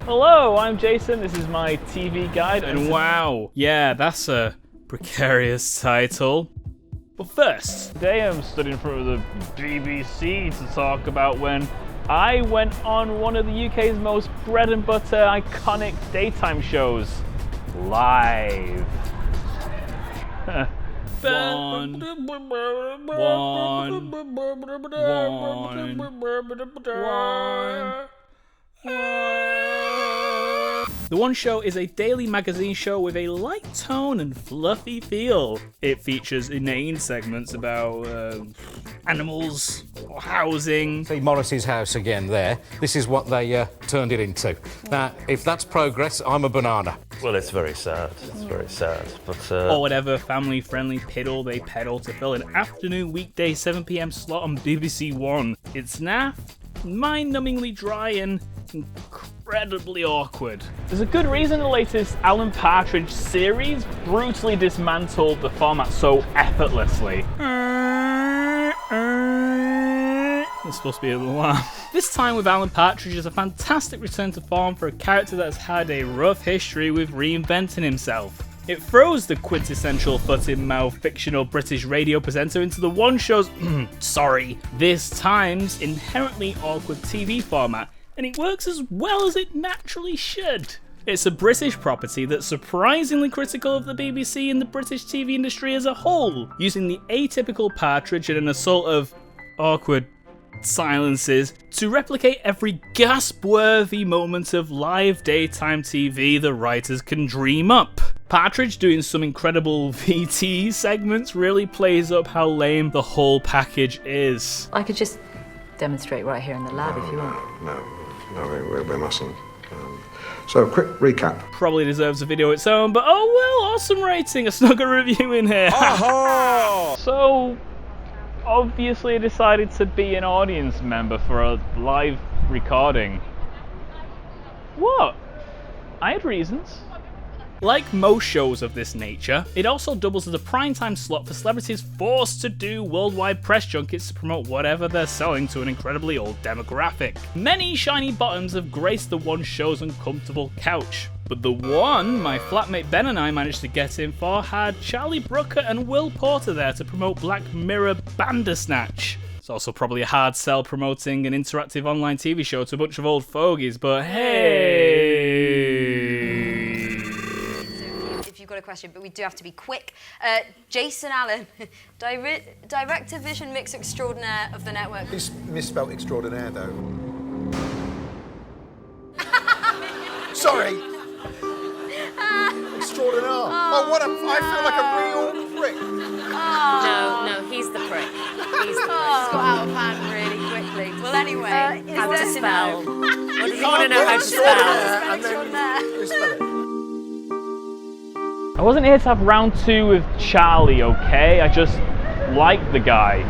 Hello, I'm Jason, this is my TV guide, And wow, yeah, that's a precarious title. But first, today I'm stood in front of the BBC to talk about when I went on one of the UK's most bread and butter iconic daytime shows, live. One. The One Show is a daily magazine show with a light tone and fluffy feel. It features inane segments about animals or housing. See Morris's house again there. This is what they turned it into. Now, if that's progress, I'm a banana. Well, it's very sad. It's very sad. But Or whatever family-friendly piddle they peddle to fill an afternoon weekday 7 p.m. slot on BBC One. It's naff, mind-numbingly dry, and incredibly awkward. There's a good reason the latest Alan Partridge series brutally dismantled the format so effortlessly. That's supposed to be a alarm. This time with Alan Partridge is a fantastic return to form for a character that's had a rough history with reinventing himself. It throws the quintessential foot-in-mouth fictional British radio presenter into the One Show's, this time's inherently awkward TV format, and it works as well as it naturally should. It's a British property that's surprisingly critical of the BBC and the British TV industry as a whole, using the atypical Partridge and an assault of awkward silences to replicate every gasp-worthy moment of live daytime TV the writers can dream up. Partridge doing some incredible VT segments really plays up how lame the whole package is. I could just demonstrate right here in the lab if you want. No, we mustn't. So, quick recap. Probably deserves a video its own, but oh well, awesome rating, a snugger review in here. So, obviously I decided to be an audience member for a live recording. What? I had reasons. Like most shows of this nature, it also doubles as a primetime slot for celebrities forced to do worldwide press junkets to promote whatever they're selling to an incredibly old demographic. Many shiny bottoms have graced the One Show's uncomfortable couch, but the one my flatmate Ben and I managed to get in for had Charlie Brooker and Will Porter there to promote Black Mirror Bandersnatch. It's also probably a hard sell promoting an interactive online TV show to a bunch of old fogies, but hey. Got a question, but we do have to be quick. Jason Allen, director vision mix extraordinaire of the network. He's misspelled extraordinaire, though. Sorry. Extraordinaire. Oh, what a... I feel like a real prick. No, he's the prick. He's the prick. Got out of hand really quickly. Well, anyway, How to spell. What does he want to know how to spell? And then misspell it. I wasn't here to have round 2 with Charlie, okay? I just like the guy.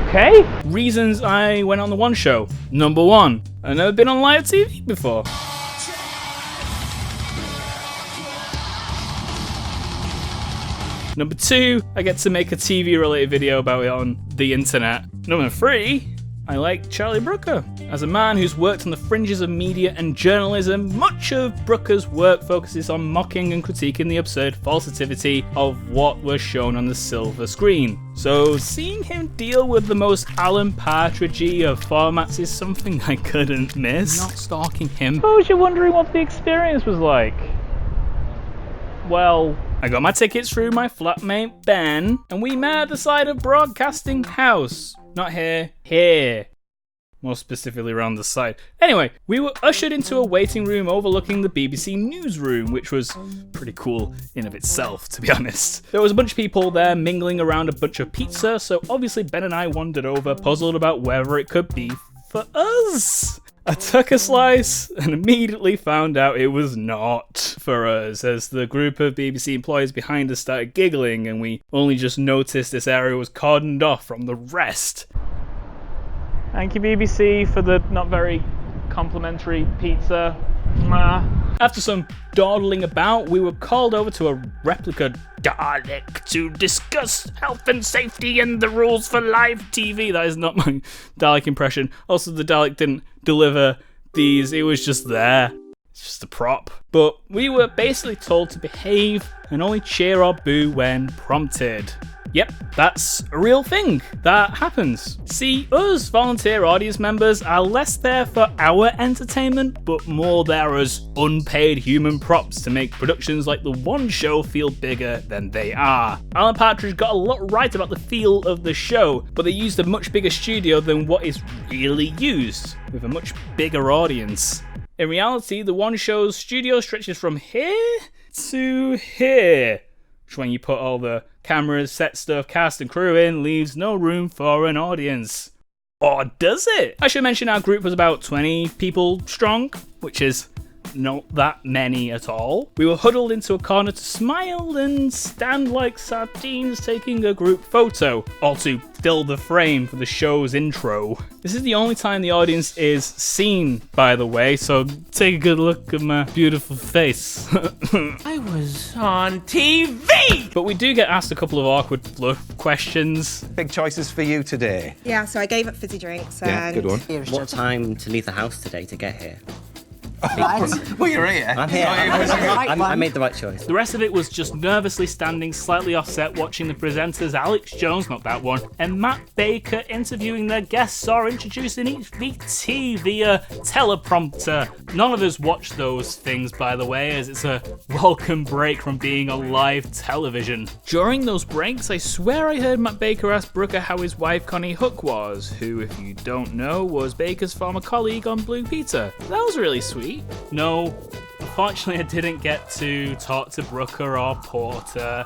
Okay? Reasons I went on the One Show. Number 1, I've never been on live TV before. Number 2, I get to make a TV related video about it on the internet. Number 3, I like Charlie Brooker. As a man who's worked on the fringes of media and journalism, much of Brooker's work focuses on mocking and critiquing the absurd falsitivity of what was shown on the silver screen. So seeing him deal with the most Alan Partridge-y of formats is something I couldn't miss. Not stalking him. Suppose you're wondering what the experience was like. Well, I got my tickets through my flatmate Ben, and we met at the side of Broadcasting House. Not here. More specifically around the side. Anyway, we were ushered into a waiting room overlooking the BBC newsroom, which was pretty cool in of itself, to be honest. There was a bunch of people there mingling around a bunch of pizza, so obviously Ben and I wandered over, puzzled about whether it could be for us. I took a slice and immediately found out it was not for us, as the group of BBC employees behind us started giggling and we only just noticed this area was cordoned off from the rest. thank you BBC for the not very complimentary pizza. After some dawdling about, we were called over to a replica Dalek to discuss health and safety and the rules for live TV. That is not my Dalek impression. Also, the Dalek didn't deliver these, it was just there. It's just a prop. But we were basically told to behave and only cheer or boo when prompted. Yep, that's a real thing. That happens. See, us volunteer audience members are less there for our entertainment, but more there as unpaid human props to make productions like The One Show feel bigger than they are. Alan Partridge got a lot right about the feel of the show, but they used a much bigger studio than what is really used, with a much bigger audience. In reality, The One Show's studio stretches from here to here, which when you put all the cameras, set stuff, cast and crew in, leaves no room for an audience. Or does it? I should mention our group was about 20 people strong, which is not that many at all. We were huddled into a corner to smile and stand like sardines taking a group photo, all to fill the frame for the show's intro. This is the only time the audience is seen, by the way, so take a good look at my beautiful face. I was on TV! But we do get asked a couple of awkward fluff questions. Big choices for you today. Yeah, so I gave up fizzy drinks. Yeah, good one. What time to leave the house today to get here? Well, you're here. I'm here. I made the right choice. The rest of it was just nervously standing slightly offset watching the presenters Alex Jones, not that one, and Matt Baker interviewing their guests or introducing each VT via teleprompter. None of us watch those things, by the way, as it's a welcome break from being on live television. During those breaks, I swear I heard Matt Baker ask Brooker how his wife Connie Hook was, who, if you don't know, was Baker's former colleague on Blue Peter. That was really sweet. No, unfortunately I didn't get to talk to Brooker or Porter,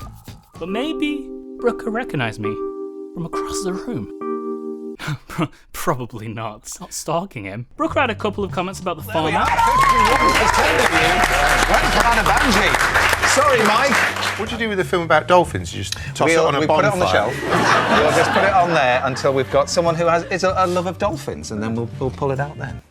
but maybe Brooker recognised me from across the room. Probably not. It's not stalking him. Brooker had a couple of comments about the format. Sorry, Mike. What do you do with the film about dolphins? You just toss it on a bonfire? Put it on the shelf. We'll just put it on there until we've got someone who is a love of dolphins, and then we'll pull it out then.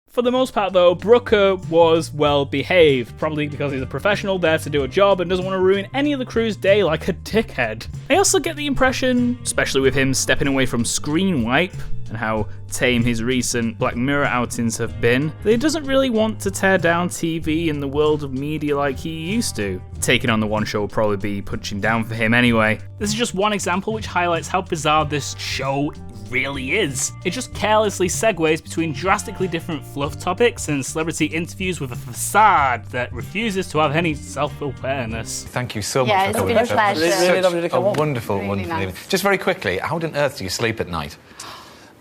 For the most part, though, Brooker was well behaved, probably because he's a professional there to do a job and doesn't want to ruin any of the crew's day like a dickhead. I also get the impression, especially with him stepping away from Screen Wipe and how tame his recent Black Mirror outings have been, that he doesn't really want to tear down TV and the world of media like he used to. Taking on The One Show will probably be punching down for him anyway. This is just one example which highlights how bizarre this show really is. It just carelessly segues between drastically different fluff topics and celebrity interviews with a facade that refuses to have any self-awareness. Thank you so much. Yeah, it's been a pleasure. Really lovely to come on. Wonderful, Really wonderful nice. evening. Just very quickly, how on earth do you sleep at night?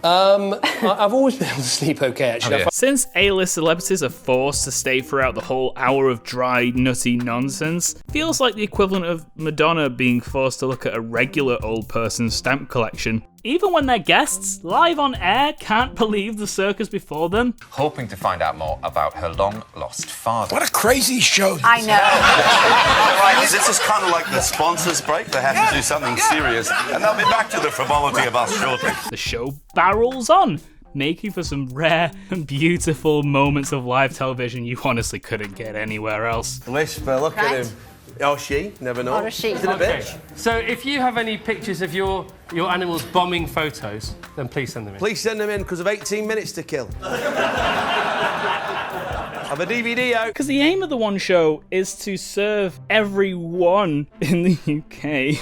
I've always been able to sleep okay, actually. Oh, yeah. Since A-list celebrities are forced to stay throughout the whole hour of dry, nutty nonsense, feels like the equivalent of Madonna being forced to look at a regular old person's stamp collection. Even when their guests, live on air, can't believe the circus before them. Hoping to find out more about her long-lost father. What a crazy show. I know. Right, this is kind of like the sponsors break. They have to do something serious, and they'll be back to the frivolity of us shortly. The show barrels on, making for some rare and beautiful moments of live television you honestly couldn't get anywhere else. Whisper, look at him. Oh, she? Never know. Or a she. Isn't it a bitch? So if you have any pictures of your animals bombing photos, then please send them in. Please send them in, because of 18 minutes to kill. Have a DVD out. Because the aim of The One Show is to serve everyone in the UK.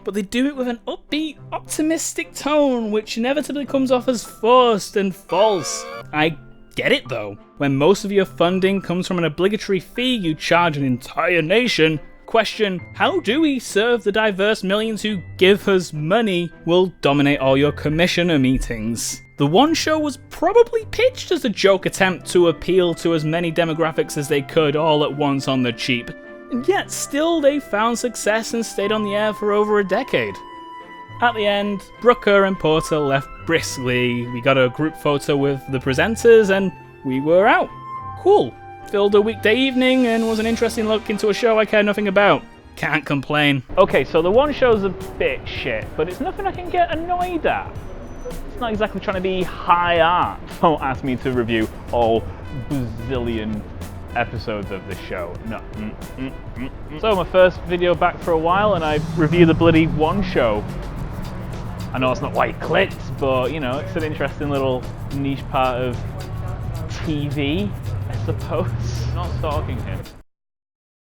But they do it with an upbeat, optimistic tone, which inevitably comes off as forced and false. I get it though. When most of your funding comes from an obligatory fee you charge an entire nation, question, how do we serve the diverse millions who give us money, will dominate all your commissioner meetings. The One Show was probably pitched as a joke attempt to appeal to as many demographics as they could all at once on the cheap. And yet still they found success and stayed on the air for over a decade. At the end, Brooker and Porter left briskly, we got a group photo with the presenters and we were out. Cool. Filled a weekday evening and was an interesting look into a show I care nothing about. Can't complain. Okay, so The One Show's a bit shit, but it's nothing I can get annoyed at. It's not exactly trying to be high art. Don't ask me to review all bazillion episodes of the show. No. So my first video back for a while and I review the bloody One Show. I know it's not why you clicked, but you know, it's an interesting little niche part of TV, I suppose. Not stalking him.